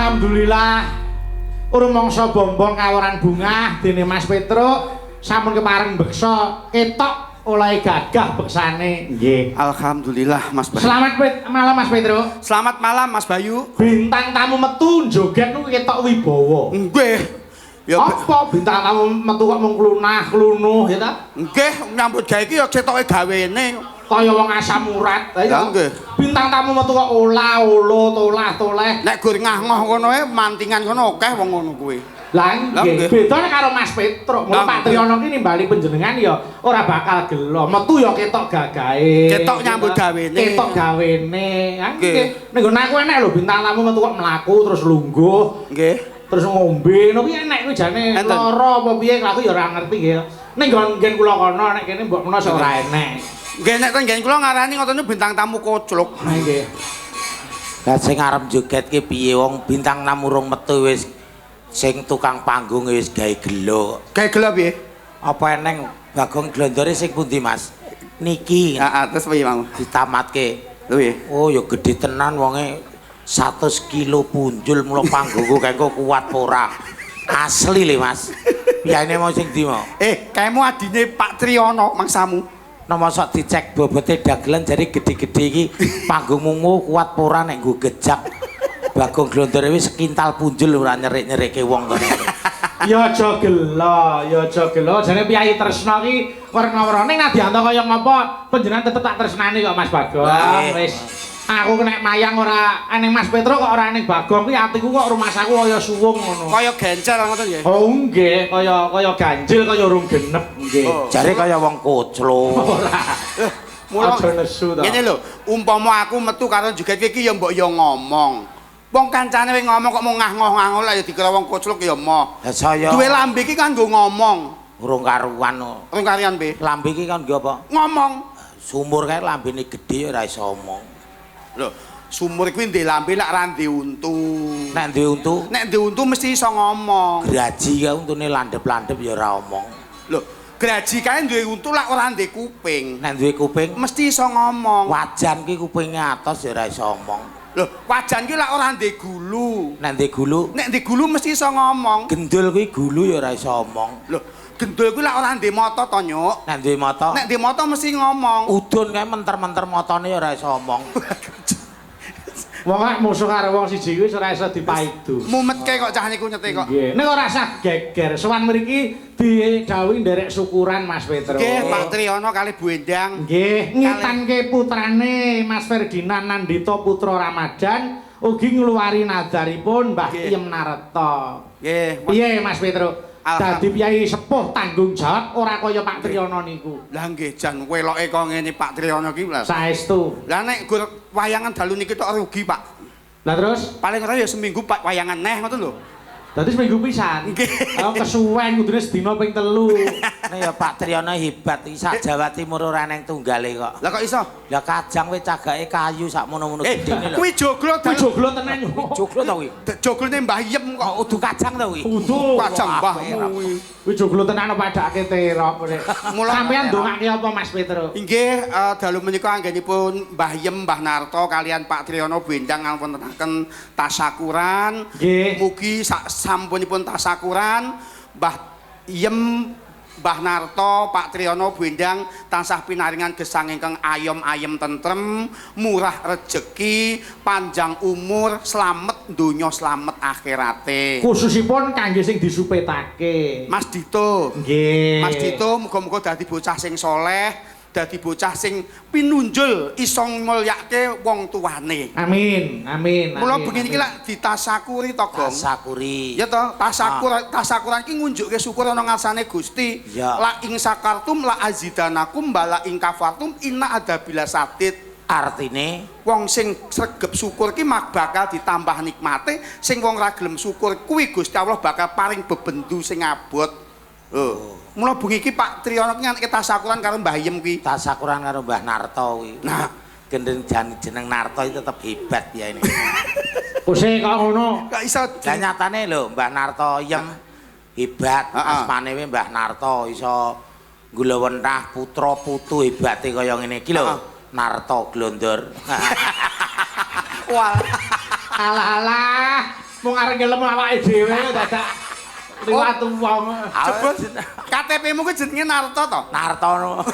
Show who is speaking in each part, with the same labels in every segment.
Speaker 1: Alhamdulillah. Urung mangsa bombong kaworan bunga dene Mas Petruk sampun kepareng beksa ketok oleh gagah beksane. Nggih.
Speaker 2: Alhamdulillah Mas Bayu.
Speaker 1: Selamat malam Mas Petruk.
Speaker 2: Selamat malam Mas Bayu.
Speaker 1: Bintang tamu metu joget niku ketok wibawa.
Speaker 2: Nggih. Ya
Speaker 1: apa bintang tamu metu kok mung klunah-klunuh ya ta?
Speaker 2: nggih, nyambut gawe iki ya ketoke gawene.
Speaker 1: Kaya wong asam urat.
Speaker 2: Ya nggih.
Speaker 1: Bintang tamu metu kok olah-olo, tolah-toleh.
Speaker 2: Nek gur ngah-ngoh ngono e mantingan kono akeh wong ngono kuwi.
Speaker 1: Lah nggih, bedane karo Mas Petruk. Mula Pak Triyono ki nimbali panjenengan ya ora bakal gelo. Metu ya ketok gagahe.
Speaker 2: Ketok nyambut gawene.
Speaker 1: Ketok gawene. Nggih. Ning nggon aku enek lho bintang tamu metu kok mlaku terus lungguh.
Speaker 2: Nggih.
Speaker 1: Terus ngombe. Lho piye enek kuwi jane lara apa piye aku ya ora ngerti nggih. Ning nggon kula kono nek kene mbok menawa ora enek.
Speaker 2: Nggih nek tenggen kula ngarani ngoten bintang tamu kocluk.
Speaker 1: Ha nggih.
Speaker 3: Lah sing arep joget ki piye wong bintang tamu urung metu wis sing tukang panggung wis gawe gelo.
Speaker 2: Gawe gelo piye?
Speaker 3: Apa eneng Bagong Glondore sing pundi Mas? Niki.
Speaker 2: Heeh, terus piye mau?
Speaker 3: Ditamatke.
Speaker 2: Lho piye?
Speaker 3: Oh ya gedhe tenan wonge 100 kilo punjul mula panggungku kengko kuat apa ora. Asli le Mas. Piyane mau sing ndi mau?
Speaker 2: Kaemu adine Pak Triyono mangsamu.
Speaker 3: Nomor sok dicek bobote dagelan jari gede-gede iki panggungmu kuat apa ora nek nggo gejak. Bagong Glondore wis sekintal punjul ora nyerik-nyerikke wong to.
Speaker 1: Ya aja gelo, ya aja gelo. Jane Piyai Tresna ki werna-werna ning Nadianto kaya ngapa panjenengan tetep tak tresnani kok Mas Bagong. Wis aku nek mayang ora ning Mas Petruk kok ora ning Bagong ki atiku kok rumasaku kaya suwung ngono.
Speaker 2: Kaya gencel ngoten nggih.
Speaker 1: Oh nggih, kaya ganjil kaya urung genep nggih.
Speaker 3: Jare kaya wong koclo.
Speaker 1: Ora.
Speaker 2: Mula
Speaker 1: aja nesu to.
Speaker 2: ngene lho, umpama aku metu karo joget iki ya mbok ya ngomong. Wong kancane wing ngomong kok mung ngah-ngoh lah ya dikira wong kocluk ya moh.
Speaker 3: Lah saya
Speaker 2: Duwe lambe iki kan nggo ngomong.
Speaker 3: urung karuan.
Speaker 2: Urung karian piye?
Speaker 3: Lambe iki kan nggo apa?
Speaker 2: Ngomong.
Speaker 3: Sumur kae lambene gedhe ora iso omong.
Speaker 2: Lho, sumur kuwi ndek lambe nek ra ndek untu.
Speaker 3: Nek duwe untu,
Speaker 2: Nek ndek untu mesti iso ngomong.
Speaker 3: graji kae untune landhep-landhep ya ora omong.
Speaker 2: Lho, graji kae duwe untu lak ora ndek kuping.
Speaker 3: Nek duwe kuping,
Speaker 2: Mesti iso ngomong.
Speaker 3: wajan ki kupinge atos ya ora iso omong.
Speaker 2: Lho, wajan ki lak ora ndek gulu.
Speaker 3: Nek ndek gulu,
Speaker 2: Nek ndek gulu mesti iso ngomong.
Speaker 3: gendul kuwi gulu ya ora iso omong.
Speaker 2: Lho, gendul kuwi lak ora ndek mata to, Nyuk.
Speaker 3: Nek duwe mata,
Speaker 2: Nek ndek mata mesti ngomong.
Speaker 3: udun kae menter-menter matane ya ora iso omong.
Speaker 1: Wong lek musuh karo wong siji kuwi ora iso dipaidu.
Speaker 2: Mumetke kok cah niku nyete kok.
Speaker 1: Nggih, nek ora usah geger. Sowan mriki didhawuhi nderek syukuran Mas Petruk.
Speaker 2: Nggih, Pak Triyono kali Bu Endang.
Speaker 1: Nggih, ngitanke putrane Mas Ferdinand Nandita Putra Ramadan ugi ngluwari nadaripun Mbah Iem Nareta.
Speaker 2: Nggih.
Speaker 1: Piye Mas Petruk? Dadi piyai sepuh tanggung jawab ora kaya Pak Triyono niku.
Speaker 2: Lah nggih jan weloke kok ngene Pak Triyono ki lho.
Speaker 1: Saestu.
Speaker 2: Lah nek gur wayangan dalu niki tok rugi, Pak.
Speaker 1: Lah terus
Speaker 2: Paling ora ya seminggu Pak wayangan neh ngoten lho.
Speaker 1: dadi seminggu pisan.
Speaker 2: Nggih.
Speaker 1: Aku kesuwen kudune sedina ping 3.
Speaker 3: Nek ya Pak Triyono hebat iki sak Jawa Timur ora neng tunggale kok.
Speaker 2: Lah kok iso?
Speaker 3: Lah kajang wis cagake kayu sak mono-mono gedene lho.
Speaker 2: Kuwi joglo
Speaker 1: Kuwi joglo tenan yo.
Speaker 3: Joglo ta kuwi?
Speaker 2: joglone Mbah Iem
Speaker 3: Kok
Speaker 2: kok.
Speaker 3: udu kacang ta kuwi?
Speaker 1: Udu.
Speaker 2: Kacang
Speaker 3: Wah,
Speaker 2: mbahmu
Speaker 3: merah.
Speaker 2: kuwi.
Speaker 1: Kuwi joglo tenan padake terok kene.
Speaker 2: Mula-
Speaker 1: Sampeyan ndongake apa Mas Petruk?
Speaker 2: Inggih, dalu menika anggenipun Mbah Iem, Mbah Narto kalian Pak Triyono Bendang ngapuntenaken tasakuran.
Speaker 1: Nggih.
Speaker 2: Mugi sak sampunipun tasakuran Mbah Iem, Mbah Narto, Pak Triyono Bendang tansah pinaringan gesang ingkang ayem-ayem tentrem, murah rejeki, panjang umur, slamet donya, slamet akhirate.
Speaker 1: Khususipun kangge sing disupetake.
Speaker 2: Mas Dito.
Speaker 1: Nggih.
Speaker 2: Mas Dito muga-muga dadi bocah sing soleh, dadi bocah sing pinunjul iso mulyake wong tuane.
Speaker 1: Amin, amin.
Speaker 2: Mula
Speaker 1: amin,
Speaker 2: begini iki
Speaker 1: amin.
Speaker 2: lak ditasakuri to, Gong.
Speaker 3: Tasakuri.
Speaker 2: Ya toh, tasakuran iki ngunjukke syukur ana ngarsane Gusti.
Speaker 3: Ya.
Speaker 2: La ing sakartum la azidanakum bala ing kafartum inna adabila sadid.
Speaker 3: Artine
Speaker 2: Wong sing sregep syukur ki mak bakal ditambah nikmate, sing wong ra gelem syukur kuwi Gusti Allah bakal paring bebendu sing abot. Mula bengi iki Pak Triyono ki nganti tasakuran karo Mbah Iem kuwi.
Speaker 3: tasakuran karo Mbah Narto kuwi.
Speaker 2: Nah,
Speaker 3: gendeng jeneng Narto itu tetep hebat ya ini.
Speaker 1: Kuse kok ngono.
Speaker 2: gak iso
Speaker 3: Lah nyatane lho Mbah Narto Iem hebat,
Speaker 2: Heeh.
Speaker 3: asmane wae Mbah Narto iso nggulawentah putra putu hebate kaya ngene iki lho.
Speaker 2: Heeh.
Speaker 3: Narto Glondor.
Speaker 2: wah
Speaker 1: Alah-alah. mung arep ngelem awake dhewe dadak liwat wong.
Speaker 2: Jebul KTP-mu ku jenenge Narto to?
Speaker 3: Nartono.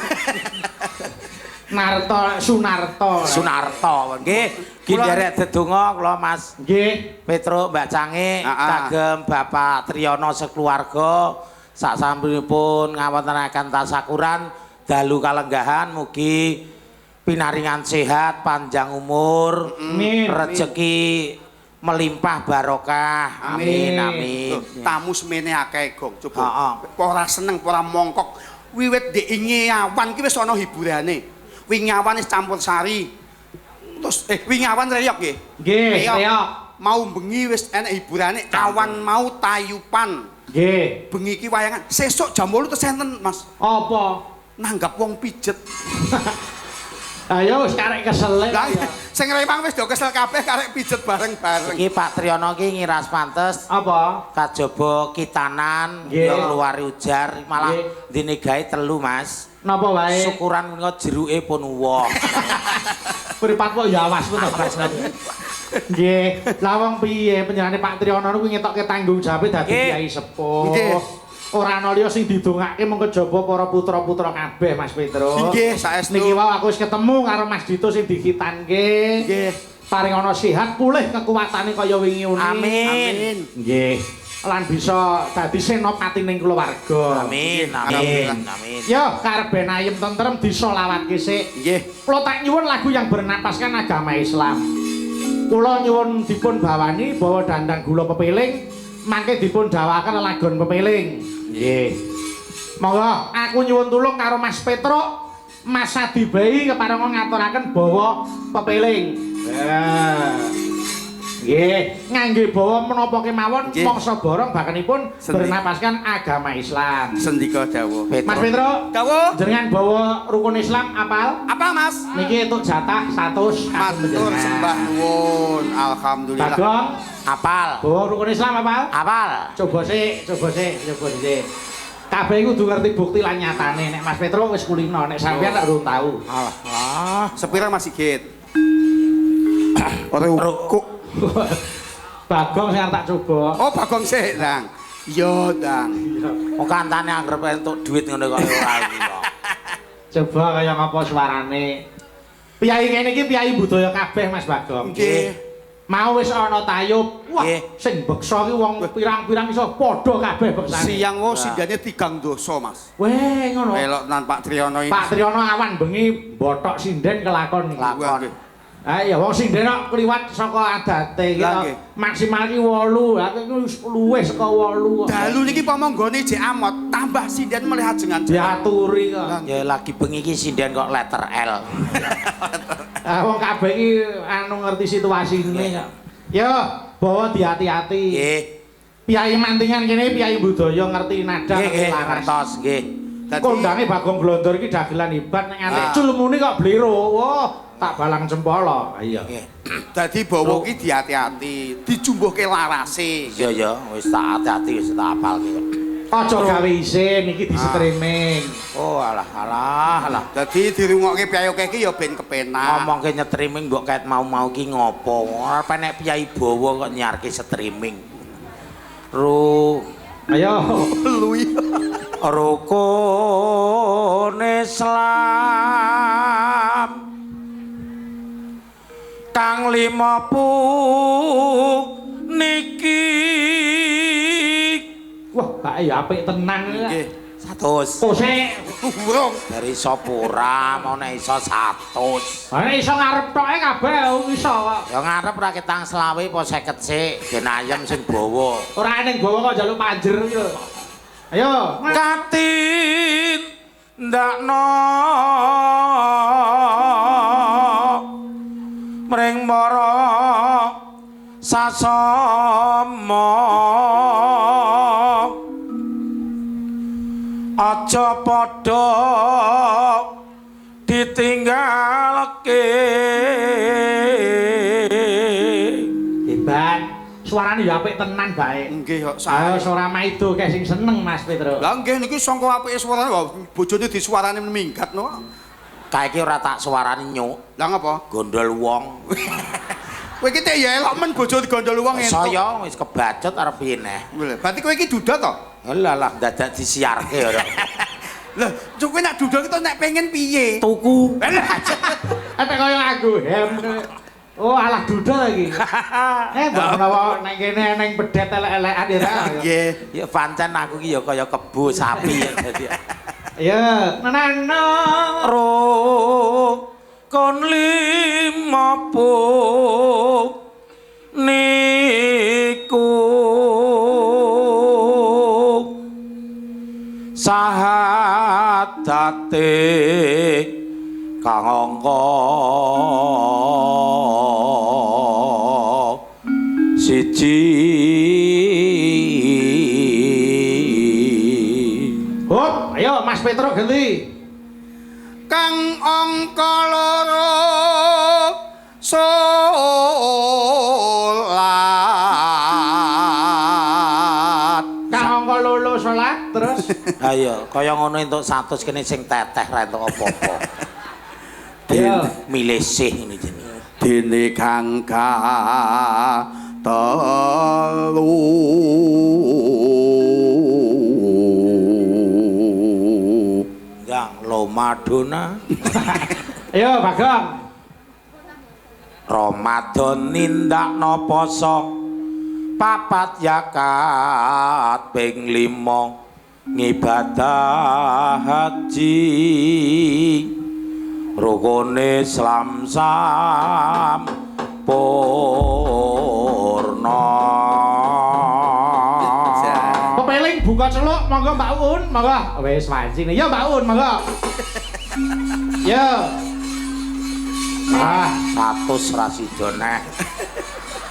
Speaker 1: Narto Sunarto.
Speaker 3: Sunarto. Nggih, ki nderek dedonga kula Mas.
Speaker 1: Nggih.
Speaker 3: Petruk Mbak Cange kagem Bapak Triyono sekeluarga saksampunipun ngawontenaken tasyakuran dalu kalenggahan mugi pinaringan sehat, panjang umur, rezeki melimpah barokah. Amin amin.
Speaker 2: Tamu semene akeh, Gong. Coba. Ora seneng, ora mongkok. Wiwit ndek inge awan ki wis ana hiburane. Wingi awan wis campur sari. Terus wingi awan reyok nggih.
Speaker 1: Nggih, reyok.
Speaker 2: Mau bengi wis enek hiburane, awan mau tayupan.
Speaker 1: Nggih.
Speaker 2: Bengi ki wayangan. Sesuk jam 8 terus enten, Mas.
Speaker 1: Apa?
Speaker 2: Nanggap wong pijet.
Speaker 1: Ayo wis karek kesel.
Speaker 2: Lah sing rewang wis do kesel kabeh karek pijet bareng-bareng.
Speaker 3: Iki Pak Triyono ki ngiras pantes
Speaker 1: Apa?
Speaker 3: kajaba kitanan
Speaker 1: Nggih.
Speaker 3: luar ujar malah dene gawe telu Mas.
Speaker 1: Napa wae?
Speaker 3: Syukuran menika jeruke pun woh.
Speaker 1: Mripat kok ya awas pun Mas. Nggih, lah wong piye panjenengane Pak Triyono niku ngetokke tanggung jawab dadi kiai sepuh.
Speaker 2: Nggih.
Speaker 1: Ora ana liya sing didongake mung kejaba para putra-putra kabeh Mas Petruk.
Speaker 2: Nggih, saestu.
Speaker 1: Niki wae aku wis ketemu karo Mas Dito sing dikitanke.
Speaker 2: Nggih.
Speaker 1: Paring ana sehat pulih kekuatane kaya wingi uni.
Speaker 2: Amin.
Speaker 1: Nggih. Lan bisa dadi senopatining keluarga.
Speaker 3: Amin amin amin.
Speaker 1: Yo, karben ayem tentrem disolawatke sik.
Speaker 2: Nggih.
Speaker 1: Kula tak nyuwun lagu yang bernapaskan agama Islam. Kula nyuwun dipun bawani bawa dandang gula pepiling, mangke dipun dawaken lagon pepiling. Nggih. Monggo aku nyuwun tulung karo Mas Petruk, Mas Adibai keparenga ngaturaken bawa pepiling. Nggih, ngangge bawa menapa kemawon mangsa borong bakenipun bernapaskan agama Islam.
Speaker 2: Sendika dawuh.
Speaker 1: Mas Petruk,
Speaker 2: Dawuh.
Speaker 1: jenengan bawa rukun Islam apal?
Speaker 2: Apa, Mas?
Speaker 1: Niki entuk jatah 100
Speaker 2: Matur sembah nuwun. Alhamdulillah.
Speaker 1: Bagong,
Speaker 3: Apal.
Speaker 1: bawa rukun Islam apal?
Speaker 3: Apal.
Speaker 1: Coba sik. Kabeh iku kudu ngerti bukti lan nyatane. Nek Mas Petruk wis kulino, nek sampeyan tak durung tau.
Speaker 3: Alah.
Speaker 2: Sepira Mas Sigit? Ora kok.
Speaker 1: Bagong sing arep tak coba.
Speaker 2: Oh, Bagong sik, Dang. Iya, Dang.
Speaker 3: Wong kantane anggere entuk duit ngono kok ora iki kok.
Speaker 1: Coba kaya ngapa suarane. Piyai kene iki piyai budaya kabeh Mas Bagong.
Speaker 2: Nggih.
Speaker 1: Mau wis ana tayub. Wah, sing beksa ki wong pirang-pirang iso padha kabeh beksane.
Speaker 2: Siang wo sindane tigang dosa, Mas.
Speaker 1: Weh, ngono.
Speaker 2: Melok nan Pak Triyono iki.
Speaker 1: Pak Triyono awan bengi bothok sinden kelakon.
Speaker 3: Lakon.
Speaker 1: Ah iya wong sinden kok kliwat saka adate kita maksimal ki 8. Lah iku wis luwih saka 8.
Speaker 2: Dalu niki pamonggone jek amot, tambah sinden melih ajengan.
Speaker 1: Diaturi kok.
Speaker 3: Ya lagi bengi iki sinden kok letter L.
Speaker 1: Ah wong kabeh iki anu ngerti situasine kok. Yo, bawa diati-ati.
Speaker 3: Nggih.
Speaker 1: Piyai mantingan kene piyai budaya ngerti nada ngerti laras.
Speaker 3: Ngertos nggih.
Speaker 1: Kondange Bagong Glondor iki dagelan hebat nek nganti culmune kok blero. Wah, tak balang cempala. Iya.
Speaker 2: Dadi bawa ki diati-ati, dijumbuhke larase.
Speaker 3: Iya ya, wis tak ati-ati wis tak apalke kok.
Speaker 1: Aja gawe isin iki di streaming.
Speaker 3: Oh alah.
Speaker 2: Dadi dirungokke piyayoke iki ya ben kepenak.
Speaker 3: Ngomongke streaming mbok kait mau-mau ki ngopo? Ora penek piyai bawa kok nyiarke streaming.
Speaker 1: Ayo
Speaker 2: Lui.
Speaker 3: Rukun Islam kang 50 niki. Wah,
Speaker 1: Pak ya apik tenan.
Speaker 2: Nggih.
Speaker 3: 100.
Speaker 1: Oh sik.
Speaker 2: Burung.
Speaker 3: Dari sopura mau nek iso 100.
Speaker 1: Nek iso ngarep toke kabeh iso kok.
Speaker 3: Ya ngarep ra ketang selawe apa 50 sik, ben ayam sing bawa.
Speaker 1: Ora ning bawa kok njaluk panjer iki lho. Ayo,
Speaker 3: Katin ndakno mring para sasama aja padha ditinggalke.
Speaker 1: hebat. Suarane ya apik tenan bae.
Speaker 2: Nggih kok
Speaker 1: Ayo
Speaker 2: sae.
Speaker 1: ora maido kae sing seneng Mas Petruk.
Speaker 2: Lah nggih niki sangka apike suarane kok bojone disuarane minggat no.
Speaker 3: Kae iki ora tak suarane nyuk,
Speaker 2: Lah ngapa?
Speaker 3: gondol wong.
Speaker 2: Kowe iki tek ya elok men bojo digondol wong entuk.
Speaker 3: Saya wis kebacut arep piye neh.
Speaker 2: Berarti kowe iki duda to?
Speaker 3: Lah lah dadak disiarke ora.
Speaker 2: Lah, kowe nek duda kita nek pengen piye?
Speaker 3: Tuku.
Speaker 1: Apa kaya aku hem. Oh, alah duda lagi. Mbok menawa nek kene ning bedet elek-elekan ya.
Speaker 2: Nggih.
Speaker 3: Ya pancen aku ki ya kaya kebo sapi ya dadi.
Speaker 1: Ya, nana
Speaker 3: Ro kon limapu niku sahadate kang angka siji
Speaker 1: hop ayo Mas Petro ganti
Speaker 2: Kang angka loro salat.
Speaker 1: Kang angka lolo salat terus
Speaker 3: ayo kaya ngono entuk 100 kene sing teteh ra entuk apa-apa.
Speaker 1: Iya.
Speaker 3: Milih sih ini jenenge.
Speaker 2: Dene kangka telu
Speaker 3: Yang lo Madonna.
Speaker 1: ayo Bagong
Speaker 3: Ramadan nindakno poso papat yakat ping 5 ngibadah haji rukune Islam sampurna.
Speaker 1: pepeling buka celuk monggo Mbak Un monggo wis wancine ya Mbak Un monggo ya
Speaker 3: 100 ra sida neh.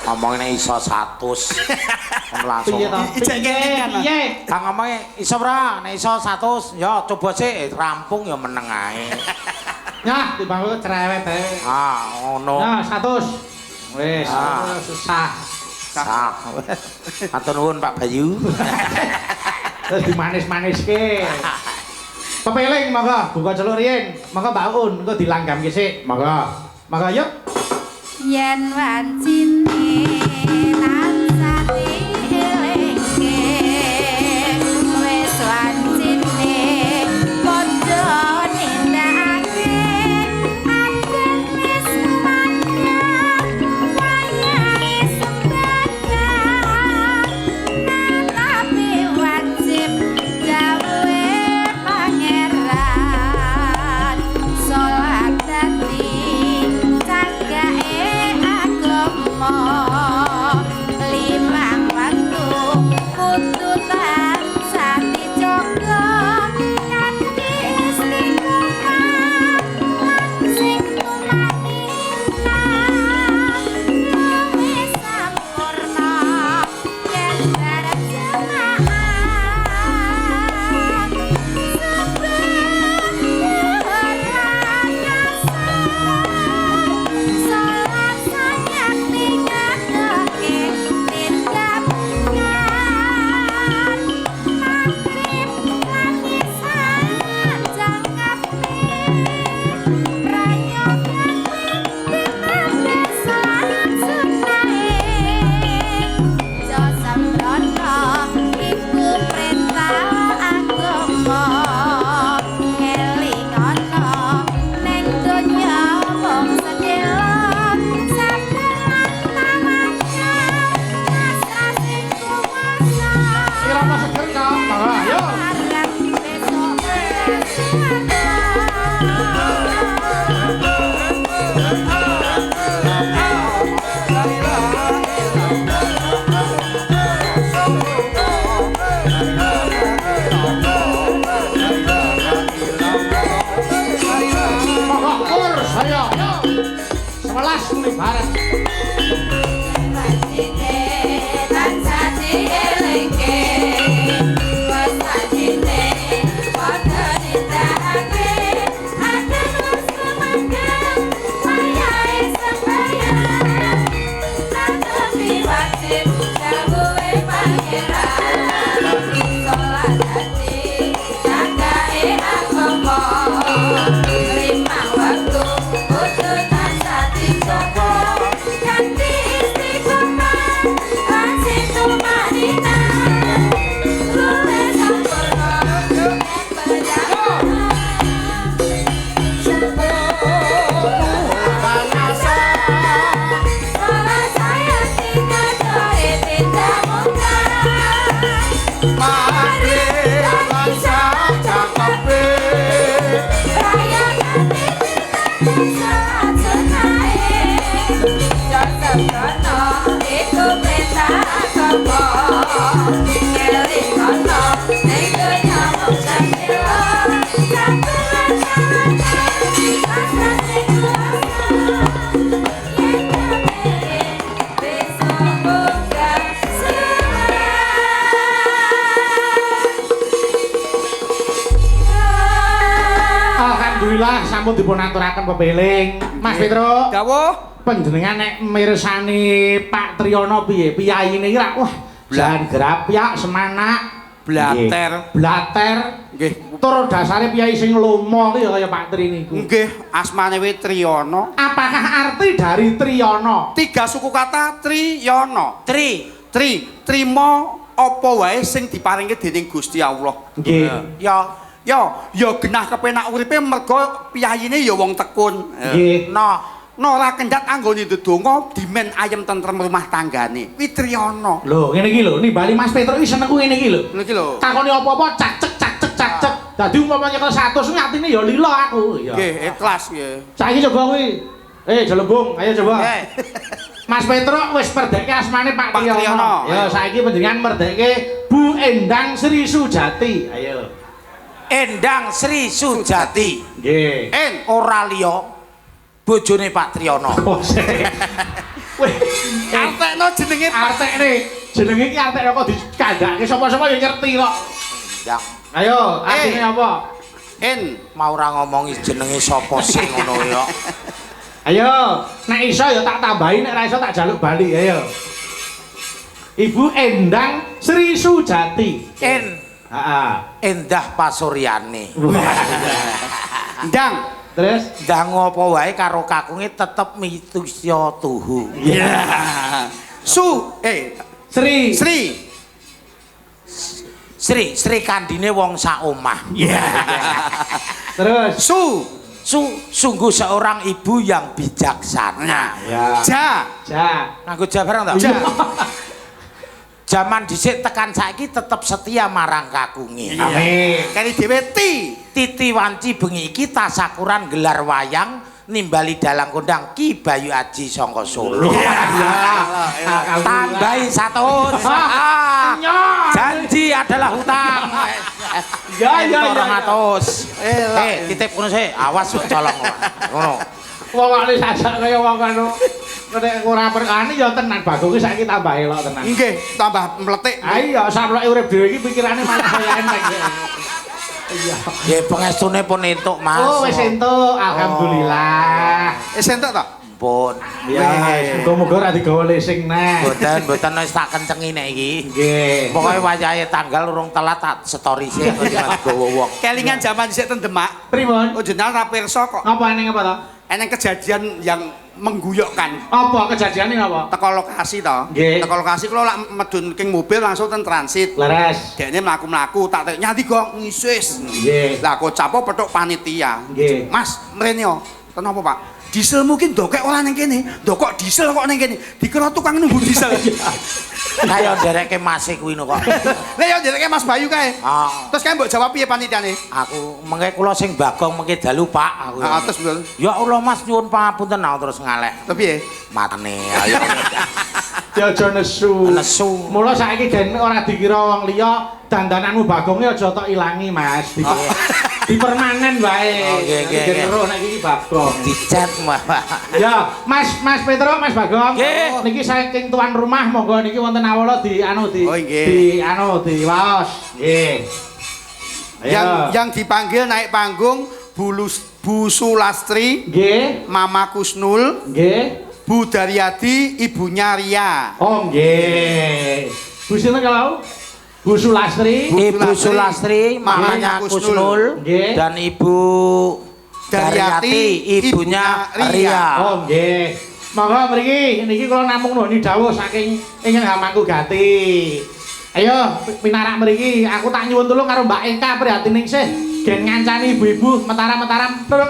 Speaker 3: Ngomongnya iso 100. Langsung.
Speaker 1: piye to piye
Speaker 3: Kang ngomongnya iso ora? Nek iso 100, ya coba sih rampung ya meneng ae.
Speaker 1: nah timbang cerewet ae
Speaker 3: Ngono.
Speaker 1: nah 100 wis susah
Speaker 3: Sah. Matur nuwun Pak Bayu.
Speaker 1: terus dimanis-maniske pepeling monggo buka celuk riyen monggo Mbak Un engko dilanggamke sik monggo yuk
Speaker 4: yen wancine tansah dielingke wis wancine padha nindakake aden wis mandhap wayahe sembahyang tapi wajib gawe pangeran salat dadi cagake agama limang waktu kudu tansah dijaga kanthi istiqomah lan sing tumanina luwih sampurna yen bareng jemaah salat sanyak ningadake tindakan magrib lan isya jangkape prayogan ditambe salat sunahe Josembrono iku perintah agama elingono ning donya wong sedelo saben tawakal pasrah sing kuwasa
Speaker 1: irama seger kok monggo yuk
Speaker 4: harap besok
Speaker 1: monggo kur saya yuk 11 menit bareng
Speaker 4: Wancine tansah dielingke wis wancine padha nindakake aden wis kumandhap wayahe sembahyang tapi wajib gawe pangeran salat dadi cagake agama limang waktu kudu tansah dijaga
Speaker 2: mari lan sacakepe
Speaker 1: Alhamdulillah sampun dipun aturaken pepeling. Mas Petro,
Speaker 2: dawuh
Speaker 1: panjenengan nek mirsani Pak Triyono piye? Piyayine iki ra wah, jan grapyak semanak,
Speaker 2: blater.
Speaker 1: Blater.
Speaker 2: Nggih.
Speaker 1: Tur dasare piyai sing lomo ki ya kaya Pak Tri niku.
Speaker 2: Nggih, asmane we Triyono.
Speaker 1: Apakah arti dari Triyono?
Speaker 2: 3 suku kata Triyono.
Speaker 3: Tri.
Speaker 2: Trimo apa wae sing diparingke dening Gusti Allah.
Speaker 1: Nggih.
Speaker 2: Ya genah kepenak uripe mergo piyayine ya wong tekun.
Speaker 1: Nggih.
Speaker 2: No ora kendhat anggone ndedonga dimen ayem tentrem rumah tanggane. Kuwi Triyono.
Speaker 1: Lho, ngene iki lho, nimbali Mas Petro iki senengku ngene iki lho.
Speaker 2: Niki lho.
Speaker 1: Takoni apa-apa cak cek. Dadi umpamane kok 100 kuwi atine ya lila aku. Ya.
Speaker 2: Nggih, ikhlas nggih.
Speaker 1: Saiki coba kuwi. Jelembung, ayo coba. Mas Petro wis merdekke asmane Pak Triyono. Ya saiki panjenengan merdekke Bu Endang Sri Sujati. Ayo.
Speaker 3: Endang Sri Sujati.
Speaker 1: Nggih.
Speaker 3: Ora liya bojone Pak Triyono.
Speaker 1: Wih,
Speaker 2: Artekno jenenge
Speaker 1: artekne. Jenenge iki artekne kok dikandhake sapa-sapa ya ngerti kok.
Speaker 3: Yang
Speaker 1: Ayo, artine apa?
Speaker 3: mau ora ngomongi jenenge sapa sing ngono ya.
Speaker 1: Ayo, nek iso ya tak tambahi, nek ora iso tak jaluk bali. Ayo. Ibu Endang Sri Sujati. Heeh.
Speaker 3: Endah Pasuryane.
Speaker 2: ndang.
Speaker 1: Terus
Speaker 3: Ndang apa wae karo kakunge tetep mitusya tuhu.
Speaker 2: Ya.
Speaker 3: Sri kandine wong sak omah.
Speaker 1: terus
Speaker 3: Sungguh seorang ibu yang bijaksana.
Speaker 1: ya.
Speaker 3: Nganggo ja barang ta? Jaman dhisik tekan saiki tetep setia marang kakunge.
Speaker 1: Amin.
Speaker 2: Kali dhewe
Speaker 3: Titi wanci bengi iki tasakuran gelar wayang nimbali dalang kondang Ki Bayu Aji saka Solo. Tambahi 100. Janji adalah hutang.
Speaker 1: Ya.
Speaker 3: 200. Titip ngono sih, awas kok colong ngono.
Speaker 1: Wong sajak kaya wong anu. Nek ora perkane ya tenan Bagong saiki tambah elok tenan.
Speaker 2: nggih, tambah mletik.
Speaker 1: Iya, samploke urip dhewe iki pikirane malah kaya enteng. Iya.
Speaker 3: Ya pengestune pun entuk, Mas.
Speaker 1: Oh, wis entuk. Alhamdulillah.
Speaker 2: Wis entuk to?
Speaker 3: Pun.
Speaker 1: Ya, muga-muga ora digawa lesing neh.
Speaker 3: Mboten wis tak kencengi nek iki.
Speaker 1: Nggih.
Speaker 3: Pokoke wayahe tanggal urung telat tak story sik gawa wong.
Speaker 2: Kelingan jaman dhisik ten Demak.
Speaker 1: Pripun?
Speaker 2: Oh jenengan ra pirsa kok.
Speaker 1: Apa eneng apa to?
Speaker 2: Eneng kejadian yang mengguyokkan.
Speaker 1: Apa kejadiane apa?
Speaker 2: Teko lokasi to.
Speaker 1: Nggih.
Speaker 2: Teko lokasi kula lak medun king mobil langsung ten transit.
Speaker 1: Leres.
Speaker 2: Dekne mlaku-mlaku tak tek nyati kok ngisis.
Speaker 1: Nggih.
Speaker 2: Lah kocapo petuk panitia.
Speaker 1: Nggih.
Speaker 2: Mas, mrene yo. Kenapa, Pak? Diesel mungkin dokek ora ning kene. Ndok kok diesel kok ning kene. Dikira tukang nunggu diesel.
Speaker 3: Kaya ndereke Mas kuwi no kok.
Speaker 2: Lah yo ndereke Mas Bayu kae. Terus kae mbok jawab piye panitiane?
Speaker 3: Aku mengke kula sing Bagong mengke dalu Pak aku.
Speaker 2: Terus mboten.
Speaker 3: Ya Allah Mas nyuwun pangapunten aku terus ngaleh.
Speaker 2: Tapi piye?
Speaker 3: Matane ayo.
Speaker 1: Ya aja nesu.
Speaker 3: Nesu.
Speaker 1: Mula saiki den ora dikira wong liya, dandananmu Bagonge aja tok ilangi, Mas. Dipermanen wae.
Speaker 3: Nggih.
Speaker 1: Ro nek iki Bagong.
Speaker 3: Dicet Mbak.
Speaker 1: Ya, Mas Petro, Mas Bagong.
Speaker 3: Nggih.
Speaker 1: Niki saking tuan rumah monggo niki wonten awala di
Speaker 2: Oh, nggih.
Speaker 1: diwaos. Nggih.
Speaker 2: Yang dipanggil naik panggung Bu Sulastri,
Speaker 1: Nggih.
Speaker 2: Mama Kusnul,
Speaker 1: Nggih.
Speaker 2: Bu Daryadi, ibunya Ria.
Speaker 1: Oh, nggih. Bu sinten kalau? Bu Sulastri.
Speaker 3: Ibu Sulastri, mamanya Kusnul,
Speaker 1: Nggih.
Speaker 3: dan Ibu Daryati, ibunya Ria.
Speaker 1: Oh, nggih. Monggo mriki niki kula namung nuwuni dawuh saking ingkang Hamangkugati. Ayo pinarak mriki aku tak nyuwun tulung karo Mbak Engka prihatin sih gen ngancani ibu-ibu metaram-metaram. Turun.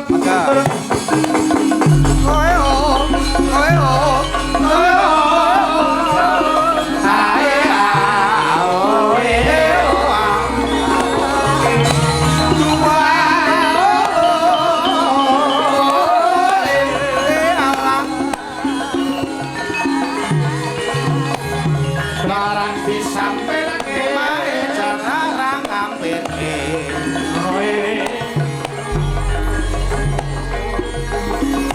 Speaker 1: barang disampelake
Speaker 2: mare jarang ngampirke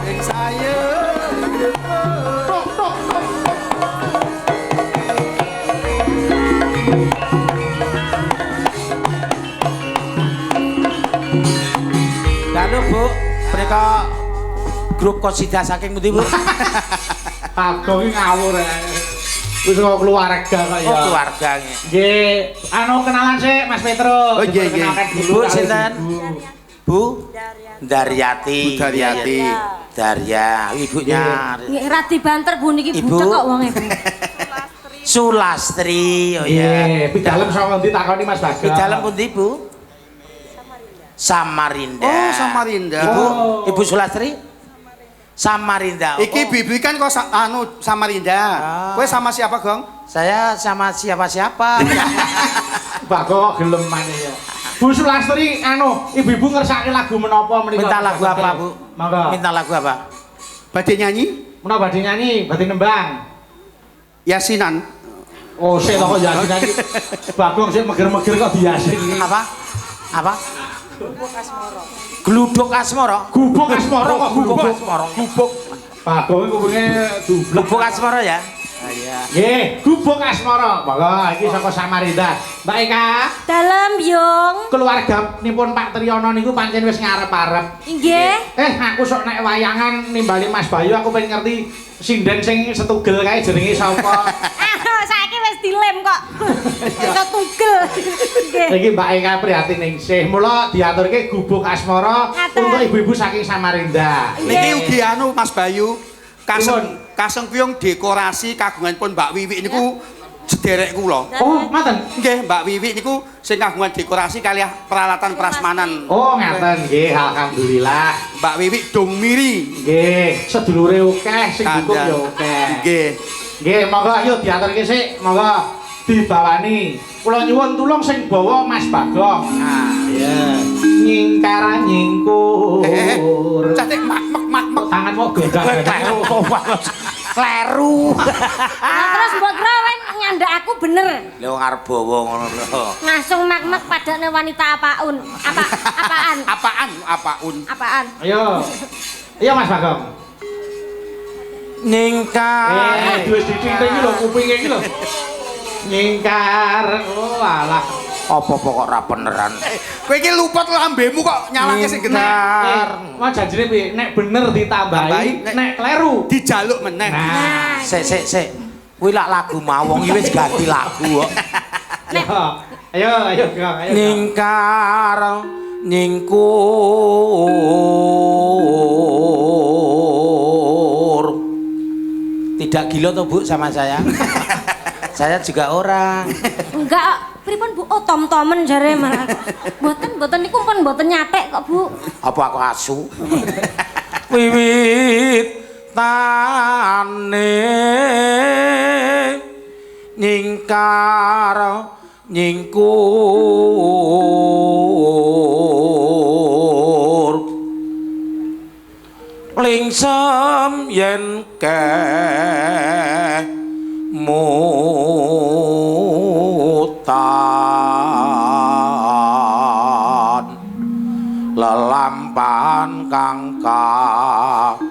Speaker 2: sing sayang
Speaker 1: tok tok
Speaker 3: Lalu Bu, mereka grup kosida saking pundi Bu?
Speaker 1: Kagok iki ngawur wis kok keluarga kok ya.
Speaker 3: Oh, keluarga nggih.
Speaker 1: Nggih, anu kenalan sih Mas Petrus.
Speaker 2: Oh, nggih, nggih.
Speaker 1: Perkenalkan dulu
Speaker 3: Ibu
Speaker 1: kali
Speaker 3: sinten?
Speaker 1: Ibu.
Speaker 3: Bu Daryati.
Speaker 2: Bu Daryati.
Speaker 3: Darya, ibunya
Speaker 5: Nggih radi banter Bu niki
Speaker 3: Ibu.
Speaker 5: butek kok wonge Bu.
Speaker 3: Sulastri. Oh
Speaker 1: Iya,
Speaker 3: iya.
Speaker 1: pidalem saka ndi takoni Mas Bagong.
Speaker 3: Di dalam pundi Bu? Samarinda.
Speaker 2: Oh, Samarinda.
Speaker 3: Ibu,
Speaker 1: Oh.
Speaker 3: Ibu Sulastri? Samarinda.
Speaker 2: Iki bibi kan kok anu Samarinda. Kowe sama siapa, Gong?
Speaker 3: Saya sama siapa-siapa.
Speaker 1: Bagong kok gelem maneh ya. Bu Sulastri anu, ibu-ibu ngersake lagu menapa menika?
Speaker 3: Minta lagu apa, Bu?
Speaker 1: Monggo.
Speaker 3: Minta lagu apa?
Speaker 2: Badhe nyanyi?
Speaker 1: Menapa badhe nyanyi, badhe nembang.
Speaker 2: Yasinan.
Speaker 1: Oh, sik kok yasin iki. Bagong sik meger-meger kok diyasin iki.
Speaker 3: Apa? Apa? Gluduk asmara.
Speaker 1: Gubuk asmara kok
Speaker 3: Gubuk
Speaker 1: gubuk.
Speaker 3: asmara.
Speaker 1: Gubuk. Bagong iki kupinge dublek.
Speaker 3: Gluduk asmara ya. Iya.
Speaker 1: Nggih, gubuk asmara. Monggo iki saka Samarinda. Mbak Eka,
Speaker 5: Dalem Yung.
Speaker 1: keluarga nipun Pak Triyono niku pancen wis ngarep-arep.
Speaker 5: Nggih.
Speaker 1: Aku sok nek wayangan nimbali Mas Bayu aku pengen ngerti sinden sing setugel kae jenenge sapa.
Speaker 5: Saiki wis dilem kok. Iso tugel. Nggih.
Speaker 1: Iki Mbak Eka prihatin ningsih. Mula diaturke gubuk asmara
Speaker 5: Ngaten.
Speaker 1: untuk ibu-ibu saking Samarinda.
Speaker 2: Niki ugi anu Mas Bayu.
Speaker 1: Pripun?
Speaker 2: Kaseng kuyung dekorasi kagunganipun Mbak Wiwi niku sederek kula.
Speaker 1: Oh, ngoten.
Speaker 2: Nggih, Mbak Wiwi niku sing kagungan dekorasi kaliah peralatan prasmanan.
Speaker 1: Oh, ngaten nggih, alhamdulillah.
Speaker 2: Mbak Wiwi dong miri.
Speaker 1: Nggih, sedulure akeh sing dukung ya akeh.
Speaker 2: Nggih.
Speaker 1: Nggih, monggo ayo diaturke sik, monggo dibawani. Kula nyuwun tulung sing bawa Mas Bagong.
Speaker 2: Nah,
Speaker 1: Ya, nyingkar nyingkur.
Speaker 2: catek mak.
Speaker 1: Tanganmu gerak.
Speaker 3: Kleru.
Speaker 5: Nah, terus mbok grawen nyandak aku bener.
Speaker 3: Lha wong arep bawa ngono lho.
Speaker 5: Ngasung mak-mak padane wanita apaan? Apaan?
Speaker 1: Ayo. Ayo Mas Bagong.
Speaker 3: Ningkar.
Speaker 1: Wis dicinta iki lho kupinge iki lho. Nyingkar. Oh, alah.
Speaker 3: Apa kok ra beneran?
Speaker 2: Kowe iki luput lambemu kok nyalake sing getar.
Speaker 1: Mau janjine piye? Nek bener ditambahi,
Speaker 2: Tambahi,
Speaker 1: nek kleru.
Speaker 2: Dijaluk meneh.
Speaker 1: Nah,
Speaker 3: Sik. Kuwi lak lagu mawong iki wis ganti lagu kok.
Speaker 1: ayo.
Speaker 3: Ningkar nyingkur. Tidak gila toh Bu sama saya? Saya juga orang.
Speaker 5: Enggak, pripun Bu? Oh, tom-tomen jare malah. Mboten niku pun mboten nyatek kok Bu.
Speaker 3: Apa aku asu? Wiwit tane nyingkar nyingkur lingsem yen mutan lelampan kang kawuri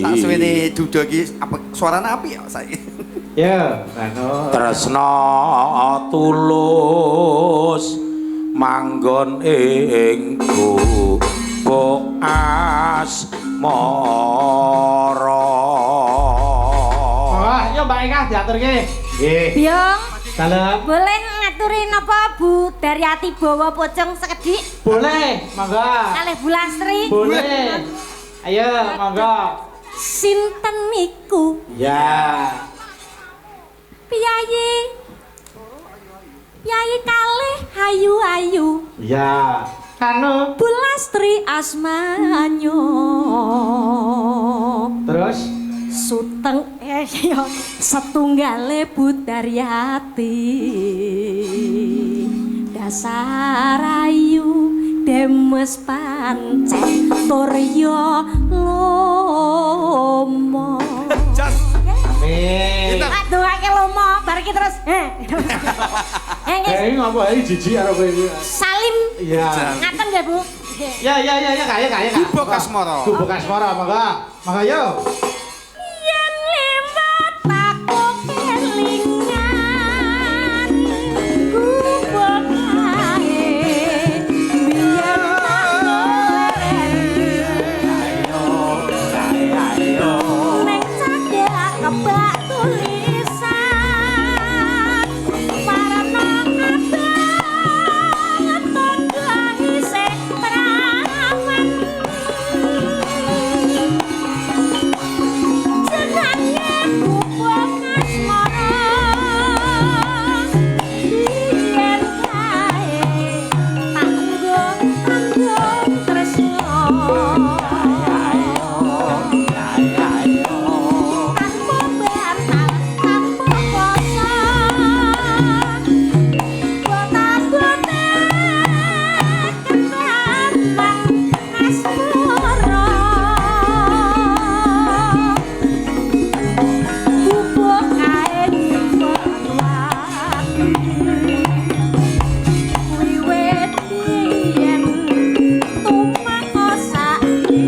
Speaker 2: Saksuwene duda iki apa suarane apik ya saiki.
Speaker 1: Ya, anu.
Speaker 3: tresna tulus manggon ing gubuk asmara.
Speaker 1: Wah, yo Mbak Eka diaturke. Nggih.
Speaker 5: Biong,
Speaker 1: Dalem.
Speaker 5: boleh ngaturi napa Bu Daryati bawa pocong sekedhik
Speaker 1: Boleh, monggo.
Speaker 5: kalih Bu Lastri?
Speaker 1: Boleh. Ayo, monggo.
Speaker 5: Sinten niku?
Speaker 1: Ya.
Speaker 5: Piyayi kalih ayu-ayu
Speaker 1: Ya. Anu.
Speaker 5: Bu Lastri asmanyo
Speaker 1: Terus
Speaker 5: suteng yo setunggale Bu Daryati dasar ayu demes pancen turya lomo.
Speaker 2: Jas
Speaker 5: iki terus.
Speaker 1: Iki ngapa iki jijik karo kowe iki.
Speaker 5: Salim.
Speaker 1: Iya.
Speaker 5: Ngaten nggih, Bu?
Speaker 1: Ya kaya.
Speaker 2: Gubuk Asmara.
Speaker 1: Gubuk Asmara, monggo. Monggo yo.
Speaker 5: Yen lewat aku kelingan gubuk ae biyen nek cagak kebak tulisan parana abang tondo isih perawan jenenge gubuk asmara biyen kae tanggung tresno tanpa batal tanpa kosa botan-botan kembang asmara gubuk kae nyimpen wiwit biyen tumeka saiki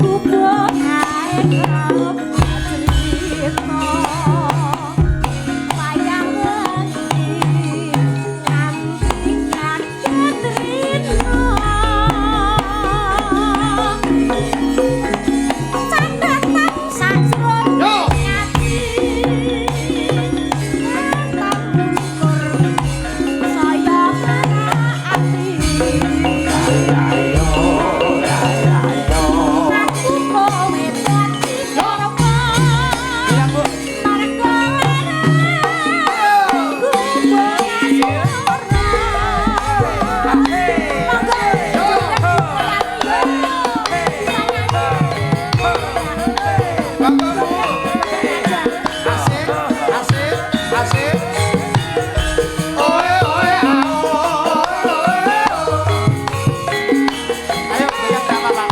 Speaker 5: gubuk kae kerep cerita wayang wengi nganti kaget rino candatan sajroning ati ngatang mungkur saya ati aku kowe dadi korban marga
Speaker 2: Asik.
Speaker 1: Oe
Speaker 2: Ayo goyang gak apa-apa.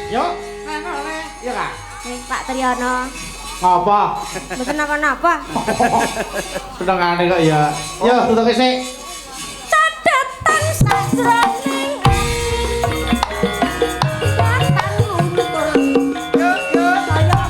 Speaker 1: Yo, ana le. Iya Kak.
Speaker 5: Pak Triyono,
Speaker 1: Ngapa?
Speaker 5: mboten napa-napa.
Speaker 1: Senengane kok ya. Yo, tutuke sik.
Speaker 5: Catatan sajroning catatan luntur saya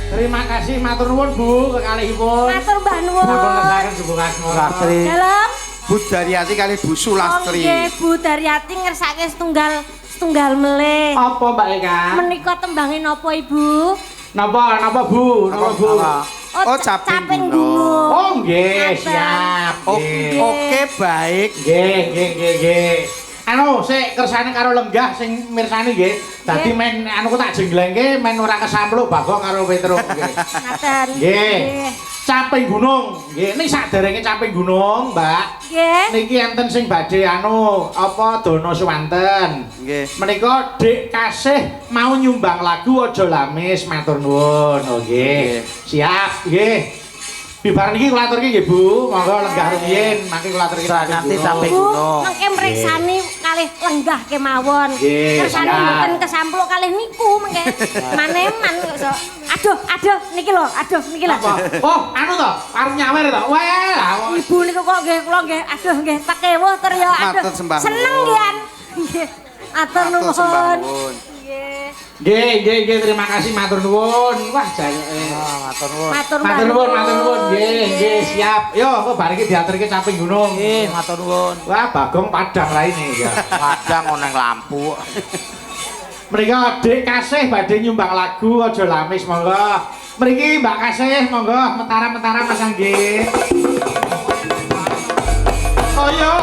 Speaker 1: Terima kasih matur nuwun Bu kekalihipun.
Speaker 5: matur mbah nuwun.
Speaker 1: Sampun ngesaken gubuk asmara.
Speaker 3: Lastri.
Speaker 5: Dalam
Speaker 2: Bu Daryati kali Bu Sulastri.
Speaker 5: nggih Bu Daryati ngersake setunggal melih.
Speaker 1: Apa Mbak Eka?
Speaker 5: Menika tembange napa Ibu?
Speaker 1: Napa Bu? Napa Bu?
Speaker 2: Oh, caping
Speaker 5: bunga.
Speaker 1: Oh nggih,
Speaker 5: Apa?
Speaker 1: siap.
Speaker 2: Oke, baik.
Speaker 1: Nggih. anu sik kersane karo lenggah sing mirsani nggih. Dadi men anu ku tak jenglengke men ora kesampluk Bagong karo Petruk nggih.
Speaker 5: Ngaten.
Speaker 1: Nggih. Caping gunung. Nggih, niki saderenge caping gunung, Mbak.
Speaker 5: Nggih.
Speaker 1: Niki enten sing badhe anu apa dono suwanten.
Speaker 2: Nggih.
Speaker 1: Menika Dik Kasih mau nyumbang lagu Aja Lamis matur nuwun. Oh nggih. Siap, nggih. Bibar niki kula aturke nggih Bu, monggo lenggah rumiyin mangke kula aturke
Speaker 3: Nanti
Speaker 1: caping
Speaker 3: caping
Speaker 5: Bu,
Speaker 3: gunung.
Speaker 5: mengke mriksani kalih lenggah kemawon.
Speaker 1: Nggih,
Speaker 5: Kersane
Speaker 1: siap.
Speaker 5: mboten kesampluk kalih niku mengke. Maneman kok iso. Aduh, niki lho, niki lho.
Speaker 1: Apa? Oh, anu to, arep nyawer to. Weh, lah.
Speaker 5: Ibu niku kok nggih kula nggih nggih tekewuh tur ya
Speaker 2: Matur sembah
Speaker 5: Seneng
Speaker 2: nuwun.
Speaker 5: nggih. Nggih. Matur
Speaker 2: Matur sembah
Speaker 5: nuwun.
Speaker 2: nuwun.
Speaker 5: Nggih.
Speaker 1: Nggih, terima kasih matur nuwun. Wah, jane.
Speaker 3: Matur nuwun.
Speaker 5: Matur
Speaker 1: Matur nuwun. Nggih, siap. Yo, kok bar iki diaturke caping gunung.
Speaker 3: Nggih, matur nuwun.
Speaker 1: Wah, Bagong padang raine ya.
Speaker 3: Kadang ana lampu.
Speaker 1: Mriki Dik Kasih badhe nyumbang lagu Aja Lamis monggo. Mriki Mbak Kasih monggo metara-metara Mas nggih. Ayo.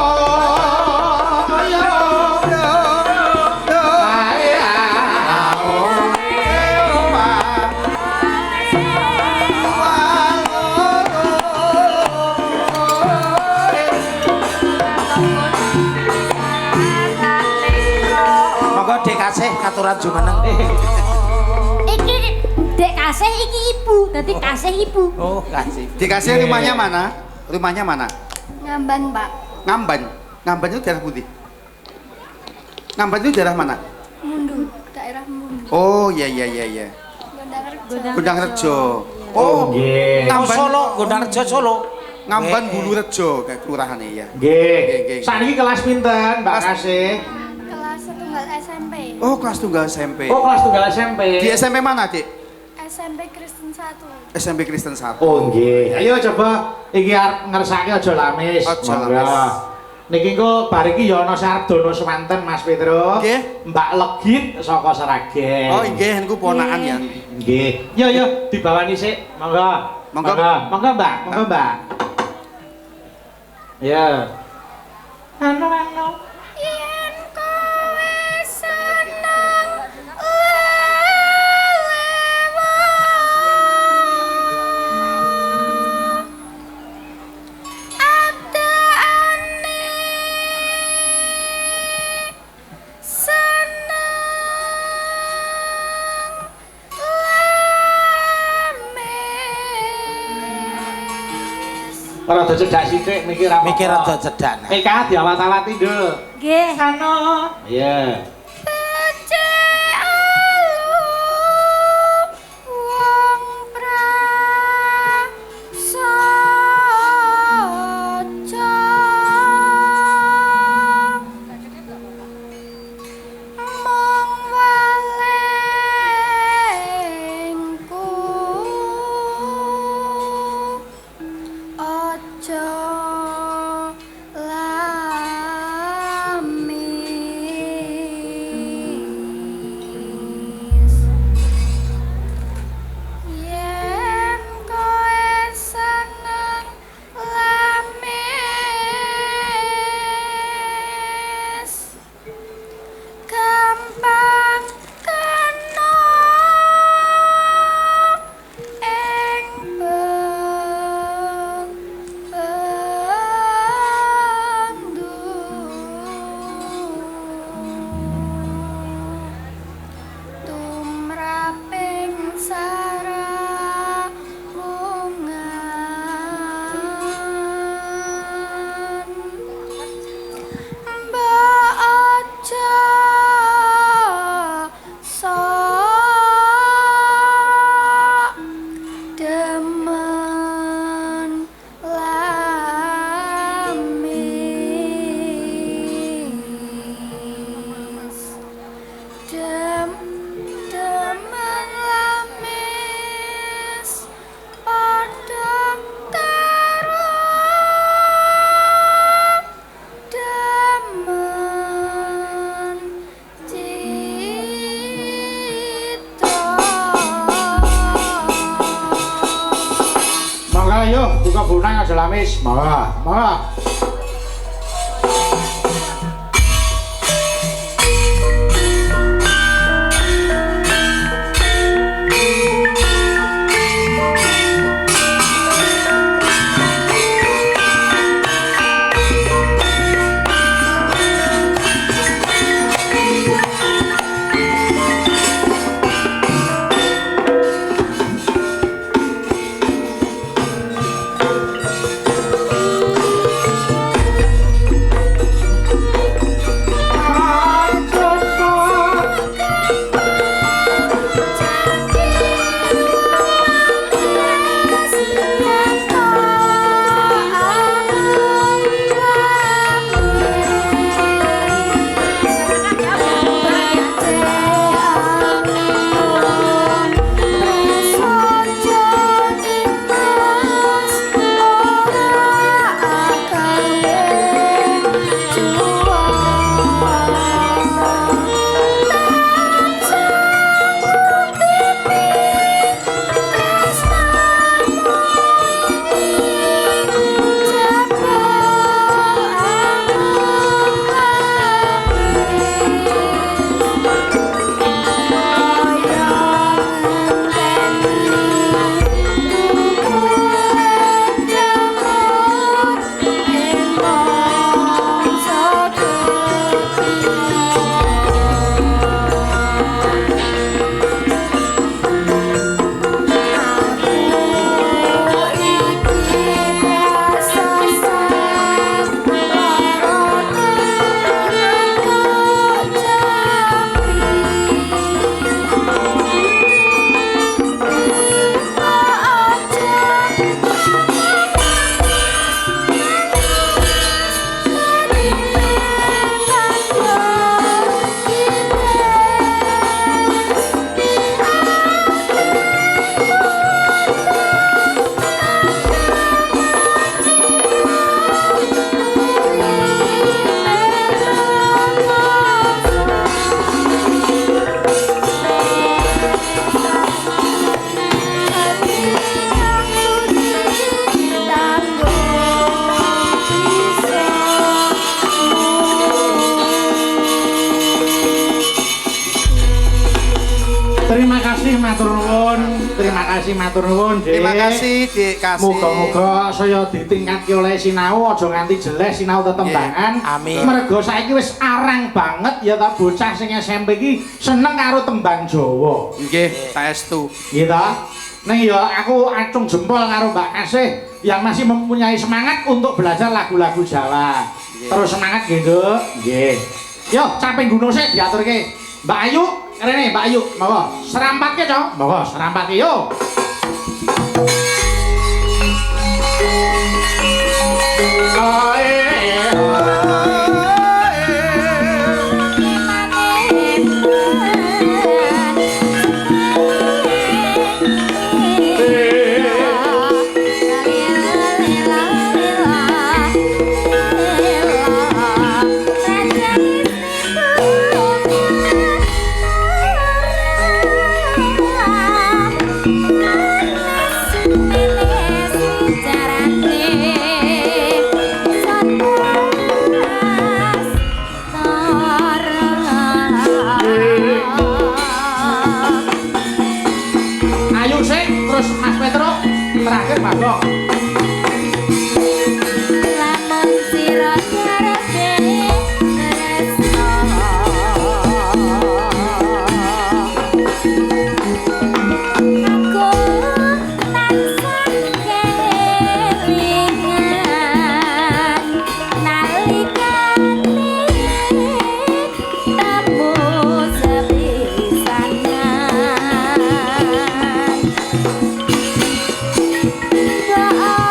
Speaker 3: Monggo Dik Kasih katuran jumeneng.
Speaker 5: Iki Dek Kasih iki ibu, dadi Kasih ibu.
Speaker 3: Oh, kasih.
Speaker 2: Dikasih rumahnya mana? Rumahnya mana?
Speaker 4: Ngamban, Pak.
Speaker 2: Ngamban. Ngamban itu daerah putih. Ngamban itu daerah mana?
Speaker 4: Mundu, daerah Mundu.
Speaker 2: Oh, iya.
Speaker 4: Gondangrejo.
Speaker 2: Gondangrejo. Oh,
Speaker 1: Nggih.
Speaker 3: Oh,
Speaker 2: Ngamban
Speaker 3: Solo, Gondangrejo Solo.
Speaker 2: Ngamban
Speaker 3: Nggih.
Speaker 2: Bulurejo kayak kelurahannya ya.
Speaker 1: Nggih. Saniki kelas pinten Mbak
Speaker 2: Kelas-
Speaker 1: Kasih?
Speaker 4: Kelas setunggal SMP.
Speaker 2: Oh, kelas tunggal SMP.
Speaker 1: Oh, kelas tunggal SMP.
Speaker 2: Di SMP mana, Dik?
Speaker 4: SMP Kristen 1.
Speaker 2: SMP Kristen 1.
Speaker 1: Oh nggih. Ayo coba iki arep ngersake Aja Lamis.
Speaker 2: Aja
Speaker 1: Monggo.
Speaker 2: Lamis.
Speaker 1: Niki engko bar iki ya ana sardono semanten Mas Petruk.
Speaker 2: Nggih.
Speaker 1: Mbak Legit saka Seragen.
Speaker 2: Oh, inggih niku ponakan ya.
Speaker 1: Nggih. Yo dibawani sik. Monggo.
Speaker 2: Monggo.
Speaker 1: Monggo Mbak. Monggo Mbak. Ya. Anu.
Speaker 4: Yen kowe seneng lelewo adaane seneng lemes.
Speaker 1: Rada cedhak sithik mikir apa.
Speaker 3: Mikir rada cedhak. Nah.
Speaker 1: Eka diawat-awati, Nduk.
Speaker 5: Nggih.
Speaker 1: Anu. Iya.
Speaker 4: Becik alu wong prasaja mong walengku aja lamis yen kowe seneng lamis gampang kena ing tumraping saramungan mbak aja sok demen lamis demen lamis padha karo demen cita.
Speaker 1: Monggo ayo buka bunang Aja Lamis. Monggo. Terima kasih matur nuwun. Terima kasih matur nuwun, Dik.
Speaker 2: Terima kasih, Dik. Kasih.
Speaker 1: Muga-muga saya ditingkatke oleh sinau aja nganti jelek sinau tetembangan.
Speaker 3: Amin.
Speaker 1: Mergo saiki wis arang banget ya ta bocah sing SMP iki seneng karo tembang Jawa.
Speaker 2: Nggih, saestu.
Speaker 1: Iya ta? Ning ya aku acung jempol karo Mbak Kasih yang masih mempunyai semangat untuk belajar lagu-lagu Jawa. Terus semangat gitu. Nggih. Yo, caping gunung sik diaturke. Mbak Ayu, rene Mbak Ayu, monggo. Serampatke, Cok. Monggo, serampatke yo. Ayu sik, terus Mas Petro terakhir Bagong.
Speaker 4: Lamun sira karepe tresno aku tansah kelingan nalikane tamu sepisanan
Speaker 1: Mas Petro.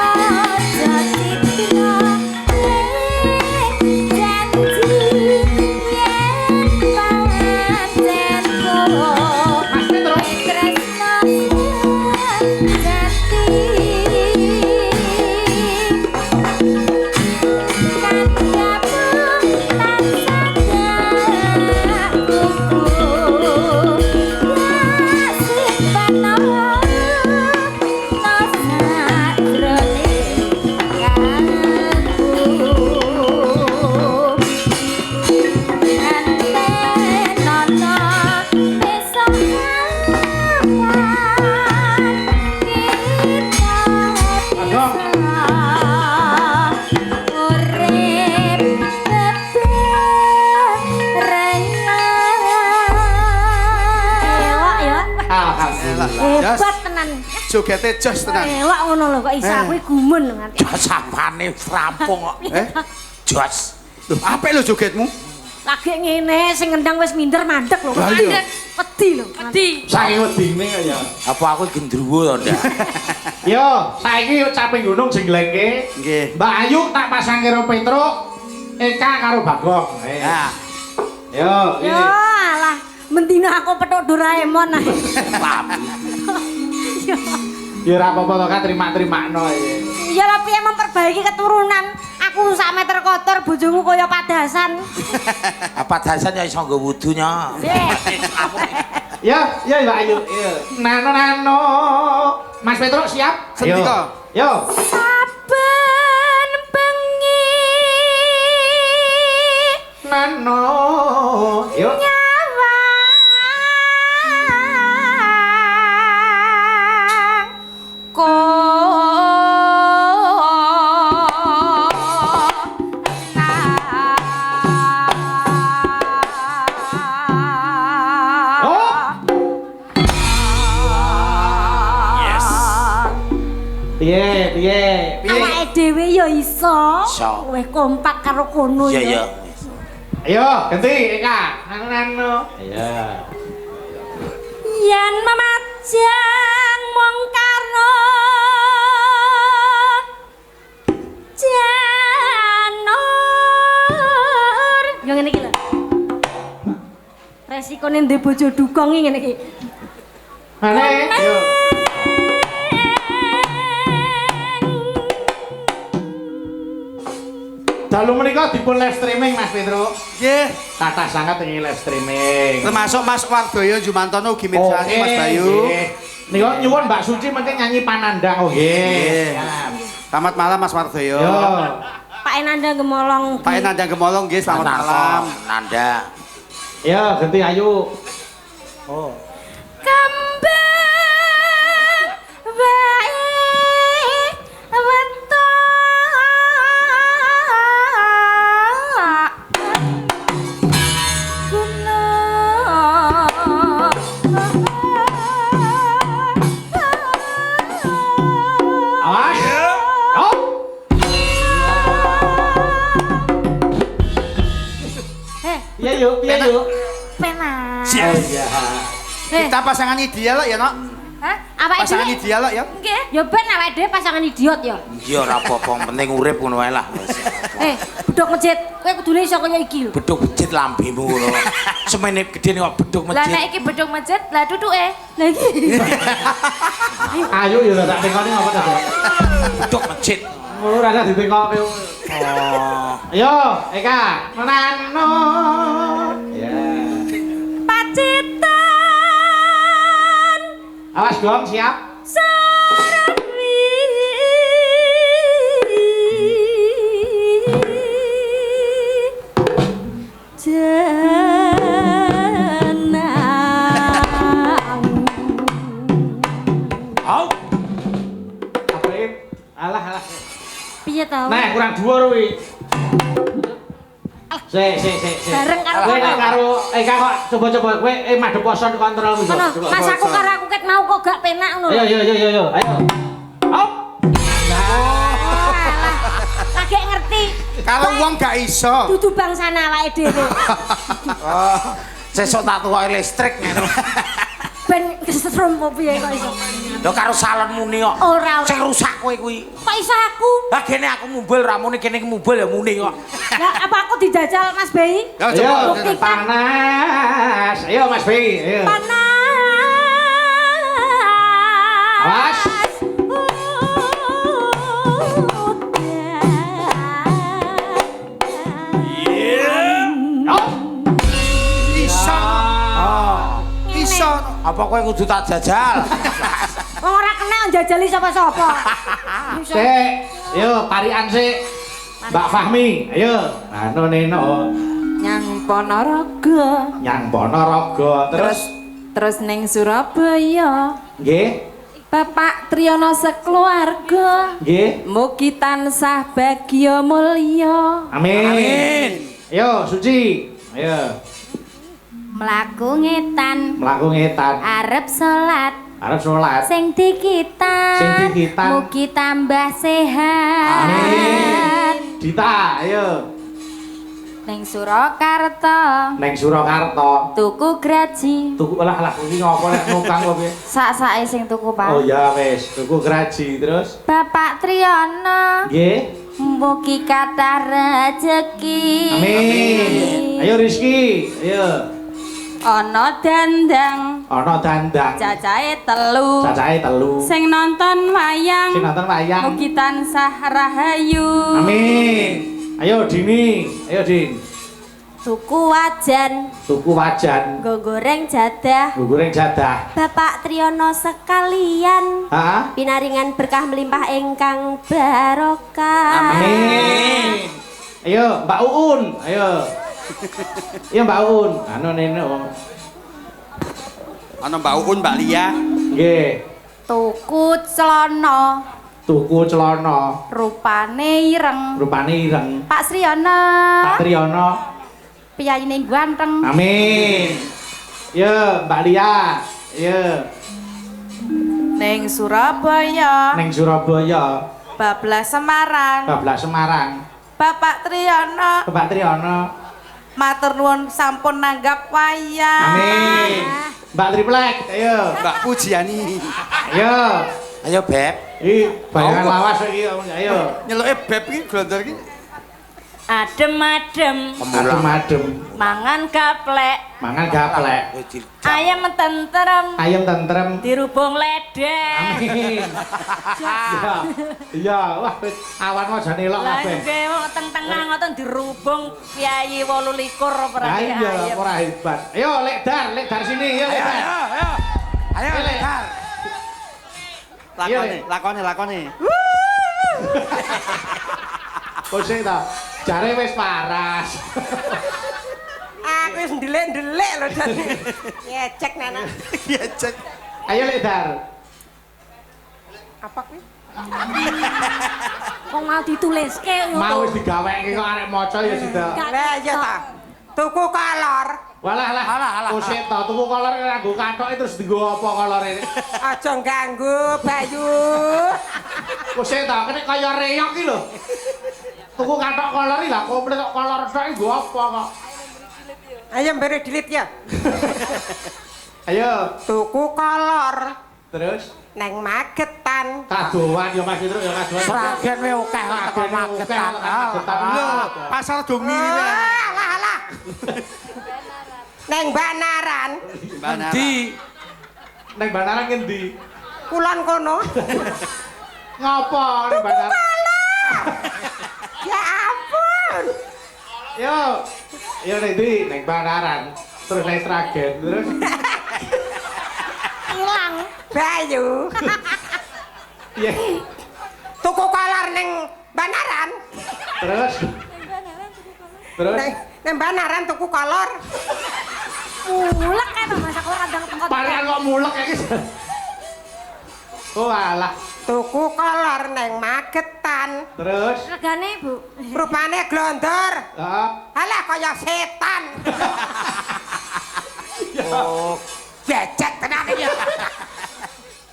Speaker 1: Alhamdulillah.
Speaker 5: Hebat tenan.
Speaker 2: Jogete jos tenan.
Speaker 5: Elok ngono lho kok iso aku gumun nganti.
Speaker 3: Jos apane rampung kok. Jos.
Speaker 2: Loh, apik lho jogetmu?
Speaker 5: Lagi ngene sing ngendang wis minder mandek lho.
Speaker 2: Lah iya.
Speaker 5: Wedi lho. Wedi.
Speaker 1: Saking wedine ya.
Speaker 3: Apa aku gendruwo to, Ndak?
Speaker 1: Yo, saiki caping gunung jenglengke.
Speaker 2: Nggih.
Speaker 1: Mbak Ayu tak pasang karo Petro, Eka karo Bagong.
Speaker 2: Nah,
Speaker 1: Yo,
Speaker 5: Yo alah, mendina aku petuk Doraemon ae.
Speaker 1: ya ora apa-apa to Kak, terima-termakno ya.
Speaker 5: Ya lah piye memperbaiki keturunan. Aku sak meter kotor bojomu kaya padasan.
Speaker 3: Apa dasan ya iso nggo wudunya.
Speaker 1: Ya, ya Mbak Ayu. Ya. Nano. Mas Petro siap?
Speaker 2: Sendika.
Speaker 1: Yo.
Speaker 5: Saben bengi
Speaker 1: Nano. Yo. Piye?
Speaker 5: Awake dhewe ya iso.
Speaker 3: Iso.
Speaker 5: Weh kompak karo kono
Speaker 3: Iya, iya.
Speaker 5: ya.
Speaker 1: Ayo, ganti Eka. Nano. Iya.
Speaker 5: Yen memajang mung karno janur. Yo ngene iki lho. Resikone ndek bojo dukung iki ngene iki.
Speaker 1: Mane? Yo. Dalu menika dipun live streaming Mas Petro.
Speaker 2: Nggih.
Speaker 1: Kathah sangat ingin live streaming.
Speaker 2: Termasuk Mas Wardoyo Jumantono ugi mirsani Mas Bayu.
Speaker 1: Nika nyuwun Mbak Suci mengke nyanyi Panandang. Oh nggih.
Speaker 2: Selamat malam Mas Wardoyo.
Speaker 1: Yo.
Speaker 5: Pak Enanda Gemolong.
Speaker 2: Pak Enanda Gemolong nggih selamat malam.
Speaker 3: Nanda.
Speaker 1: Ya, ganti Ayu.
Speaker 5: kembang wae wetok
Speaker 1: Awas. Oh. Iya yuk, iya yuk.
Speaker 5: penak.
Speaker 1: Iya.
Speaker 2: Kita pasangan ideal ya, Nok.
Speaker 5: Hah? Apa
Speaker 2: Pasangan
Speaker 5: itu?
Speaker 2: ideal ya.
Speaker 5: Nggih, ya ben awake dhewe pasangan idiot ya.
Speaker 3: Iya ora apa-apa, penting urip ngono wae lah.
Speaker 5: Bedhok masjid, kowe kudune iso kaya iki lho.
Speaker 3: Beduk becit lambemu ngono. Semene gede kok beduk
Speaker 5: Lah nek
Speaker 3: masjid.
Speaker 5: iki bedhok masjid, lah duduke. Lah iki.
Speaker 1: Ayo yo tak tengokne apa ta.
Speaker 3: Beduk masjid.
Speaker 1: Ora rasa ditengok.
Speaker 3: Oh.
Speaker 1: Ayo, Eka, menano. Ya.
Speaker 5: Pacitan
Speaker 1: Awas dong, siap.
Speaker 5: Sarawi
Speaker 3: Au.
Speaker 1: Aprit. Alah.
Speaker 5: piye to?
Speaker 1: Nah, kurang dhuwur kuwi. Sik.
Speaker 5: Bareng karo
Speaker 1: Kowe
Speaker 5: kono.
Speaker 1: nek karo Eka kok coba-coba kowe madhep poson kontrol kuwi.
Speaker 5: Kono, Mas aku karo aku ket mau kok gak penak ngono.
Speaker 1: Ayo. Ayo. Hop.
Speaker 5: Lagi ngerti.
Speaker 2: Kalau wong gak iso.
Speaker 5: Dudu bangsane awake dhewe.
Speaker 3: Sesuk tak tukoke listrik ngono.
Speaker 5: Ben kesetrum apa piye kok iso.
Speaker 3: Lho karo salonmu ni kok.
Speaker 5: Ora.
Speaker 3: Sing rusak kowe kuwi.
Speaker 5: Kok iso aku?
Speaker 3: Lah gene aku mumbul ra muni kene mumbul ya muni kok.
Speaker 5: Lah apa aku dijajal Mas Bei?
Speaker 2: Ya
Speaker 1: Ayo,
Speaker 2: coba.
Speaker 5: buktikan.
Speaker 1: panas. Ayo Mas Bi, ayo.
Speaker 5: Panas.
Speaker 1: Awas. Hop.
Speaker 2: Iso. Iso.
Speaker 3: Apa kowe kudu tak jajal?
Speaker 5: Wong ora kena njajali sapa-sapa.
Speaker 1: Sik, ayo parian sik. Mbak Fahmi, ayo. Anu neno
Speaker 6: Nyang Ponorogo
Speaker 1: Nyang Ponorogo
Speaker 6: terus ning Surabaya
Speaker 1: nggih.
Speaker 6: Bapak Triyono sekeluarga
Speaker 1: Nggih.
Speaker 6: mugi tansah bagya mulya.
Speaker 1: Amin. Ayo Suci. Ayo.
Speaker 5: Mlaku ngetan,
Speaker 1: Mlaku ngetan.
Speaker 5: arep salat,
Speaker 1: Arep salat.
Speaker 5: sing dikitan.
Speaker 1: Sing dikitan.
Speaker 5: Mugi tambah sehat.
Speaker 1: Amin. Dita, ayo.
Speaker 6: Ning Surakarta
Speaker 1: Neng Surakarta.
Speaker 6: tuku graji
Speaker 1: Tuku lah kuwi ngopo nek nukang kok piye?
Speaker 6: sak-sake sing tuku Pak.
Speaker 1: Oh ya wis, tuku graji terus.
Speaker 6: Bapak Triyono
Speaker 1: Nggih.
Speaker 6: mugi kathah rejeki.
Speaker 1: Amin. Ayo Rizky, ayo.
Speaker 6: Ana dandang
Speaker 1: Ana dandang.
Speaker 6: cacahe telu.
Speaker 1: Cacahe 3.
Speaker 6: Sing nonton wayang
Speaker 1: Sing nonton wayang.
Speaker 6: mugi tansah rahayu.
Speaker 1: Amin. Ayo Dini, ayo Din.
Speaker 5: Tuku wajan,
Speaker 1: Tuku wajan,
Speaker 5: nggo goreng jadah.
Speaker 1: goreng jadah.
Speaker 5: Bapak Triyono sekalian,
Speaker 1: Hah?
Speaker 5: pinaringan berkah melimpah ingkang barokah.
Speaker 1: Amin. Ayo Mbak Uun, ayo. Iya Mbak Uun. Anu neno.
Speaker 2: Ana Mbak Uun, Mbak Lia.
Speaker 1: Nggih.
Speaker 6: Tuku celana
Speaker 1: Tuku celana,
Speaker 6: rupane ireng.
Speaker 1: rupane ireng.
Speaker 6: Pak Sriyono
Speaker 1: Pak Triyono.
Speaker 6: piyayine ganteng.
Speaker 1: Amin. Ya, Mbak Lia. Ya,
Speaker 6: Ning Surabaya
Speaker 1: neng Surabaya,
Speaker 6: bablas Semarang.
Speaker 1: Bablas Semarang.
Speaker 6: Bapak Triyono
Speaker 1: Pak Triyono.
Speaker 6: matur nuwun sampun nanggap wayang.
Speaker 1: Amin. Mbak Triplek, ayo.
Speaker 2: Mbak Pujiani.
Speaker 1: Ayo.
Speaker 3: Ayo Beb.
Speaker 1: Iki bayangan lawas iki, ayo.
Speaker 2: Nyeluke beb iki glondor iki.
Speaker 6: Adem-adem
Speaker 1: Adem-adem,
Speaker 6: mangan gaplek.
Speaker 1: mangan gaplek.
Speaker 6: Ayam tentrem
Speaker 1: Ayam tentrem.
Speaker 6: dirubung ledek.
Speaker 1: Amin. Iya. Iya, wah awan aja nelok
Speaker 6: Lah
Speaker 1: kabeh.
Speaker 6: nggih wonten tengah ngoten dirubung piyayi 28
Speaker 1: Ah
Speaker 6: berarti
Speaker 1: iya,
Speaker 6: ayam.
Speaker 1: ora hebat. Ayo lek dar sini, ayo lek dar.
Speaker 3: Ayo Lekar.
Speaker 2: Lakone.
Speaker 1: Kok sing ta? Jare wis paras.
Speaker 5: Aku
Speaker 6: wis ndelik-ndelik lho dan. Ngecek Nana.
Speaker 2: Iya, Cek.
Speaker 1: Ayo Lek Dar.
Speaker 6: Apa kuwi?
Speaker 5: Kok mau dituliske ngono.
Speaker 1: Mau wis digaweke kok arek maca ya sudah.
Speaker 6: Lah iya ta. Tuku kolor.
Speaker 1: Walah lah. Kusik to tuku kolor nganggo kathoke terus dienggo apa kolore?
Speaker 6: Aja ganggu Bayu.
Speaker 1: Kusik to kene kaya reyok iki lho. Tuku kathok kolor iki lah komplit kok kolor tok iki nggo apa kok?
Speaker 6: Ayo mbere delete ya.
Speaker 1: Ayo,
Speaker 6: Tuku kolor
Speaker 1: terus
Speaker 6: neng Magetan.
Speaker 1: kadoan ya Mas Petruk ya kadoan.
Speaker 3: Seragen we akeh kok teko Magetan.
Speaker 2: Lho, pasar dong mirip.
Speaker 6: Alah. Neng Banaran.
Speaker 3: Endi?
Speaker 1: Neng Banaran ngendi?
Speaker 6: Kulon kono.
Speaker 1: Ngopo neng Banaran?
Speaker 6: Ya ampun.
Speaker 1: Yo neng ndi? Neng Banaran. Terus neng Sragen, terus
Speaker 5: Ilang.
Speaker 6: Bayu.
Speaker 1: iya.
Speaker 6: Tuku kolor neng Banaran.
Speaker 1: Terus
Speaker 6: Neng Banaran tuku kolor.
Speaker 5: Mulek kan Mas aku kadang tempat.
Speaker 1: parian kok mulek ya guys. Oh alah.
Speaker 6: Tuku kolor neng Magetan.
Speaker 1: Terus
Speaker 5: Regane, Bu.
Speaker 6: Rupane glondor.
Speaker 1: heeh.
Speaker 6: Alah kaya setan.
Speaker 3: Oh,
Speaker 6: Becek tenan iki.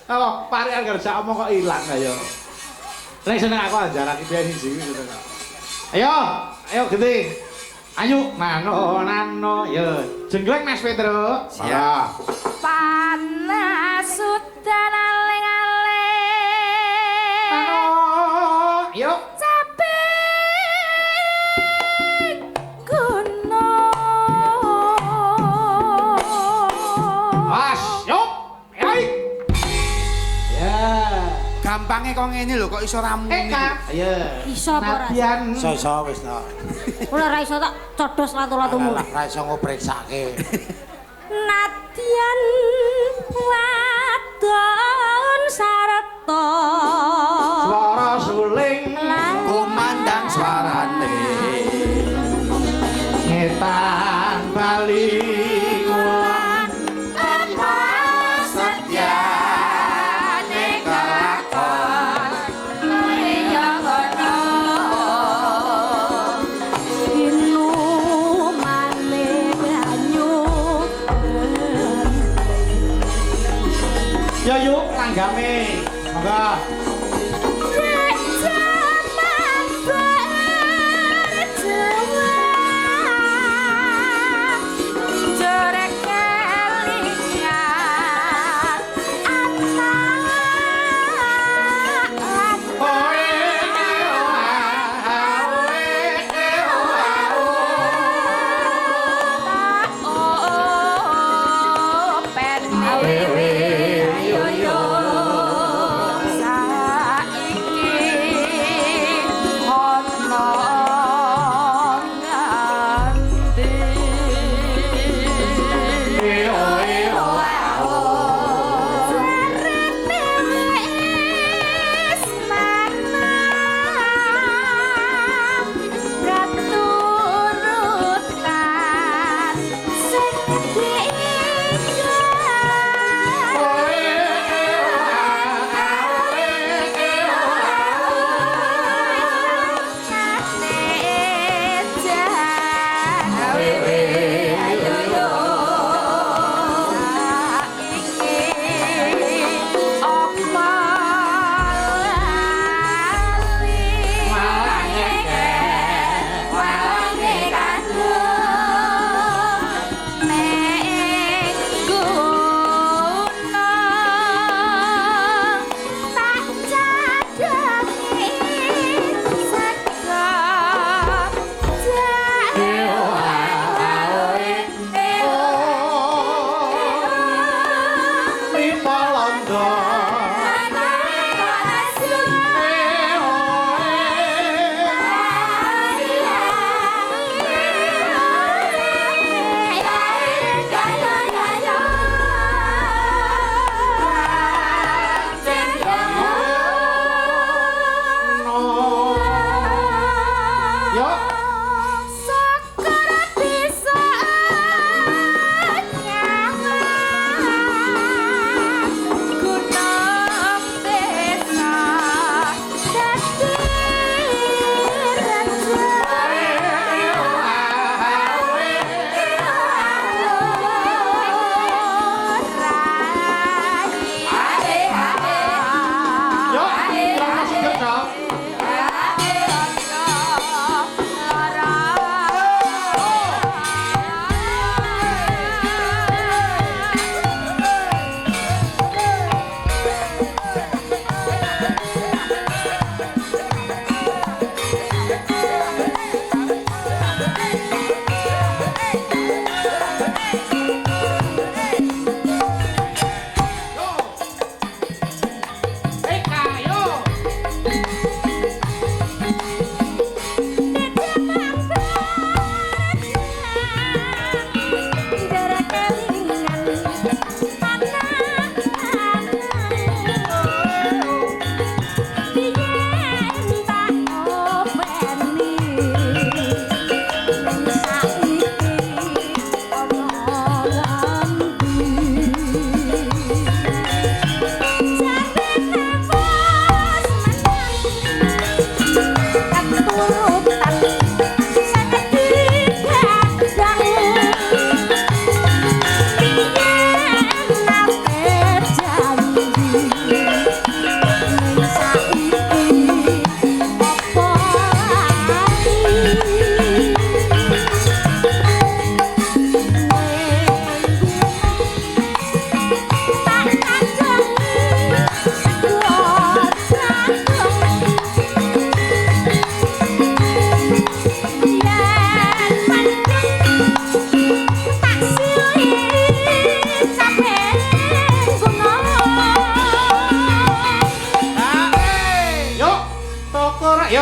Speaker 1: Oh, parian gak usah omong kok ilang ayo. Nek seneng aku ajaran iki piye siji ngono kok. Ayo gede. Ayo nano ya. Jenggleng Mas Petruk.
Speaker 2: Siap.
Speaker 4: Panas sudan aling-aling.
Speaker 1: Yuk.
Speaker 4: Capek gunung.
Speaker 1: Mas, yuk. Ayo. Ya.
Speaker 2: Gampangnya kok ngene lho kok iso ramu ngene.
Speaker 1: Kak. Ayo.
Speaker 5: Iso apa ora?
Speaker 1: Nadyan.
Speaker 3: iso wis to.
Speaker 5: Ora ra iso tak codos latu-latumu.
Speaker 3: Lah ra iso ngopreksake.
Speaker 4: Nadyan wadon sarta.
Speaker 1: Suara suling
Speaker 2: Kumandang suarane.
Speaker 1: ngetan bali kulon
Speaker 4: Setyane kelakon kaya ngono. Inumane banyu.
Speaker 1: ya yuk langgame monggo
Speaker 4: Dek jaman berjawa. Jorek kelingan anak.
Speaker 1: oe
Speaker 4: Oh, pen awewe yo yo.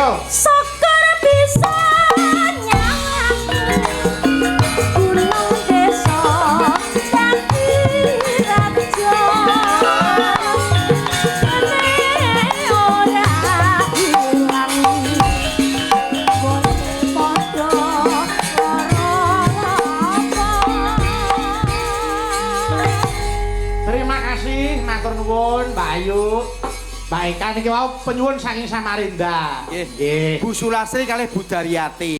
Speaker 5: Syukur bisa nyang gunung desa dadi raja. Kene ora ilang bone padha lara apa.
Speaker 1: Terima kasih, matur nuwun Mbak Ayu. Mbak Eka niki wau penyuwun saking Samarinda.
Speaker 2: Nggih.
Speaker 1: Nggih.
Speaker 2: Bu Sulasri kalih Bu Daryati.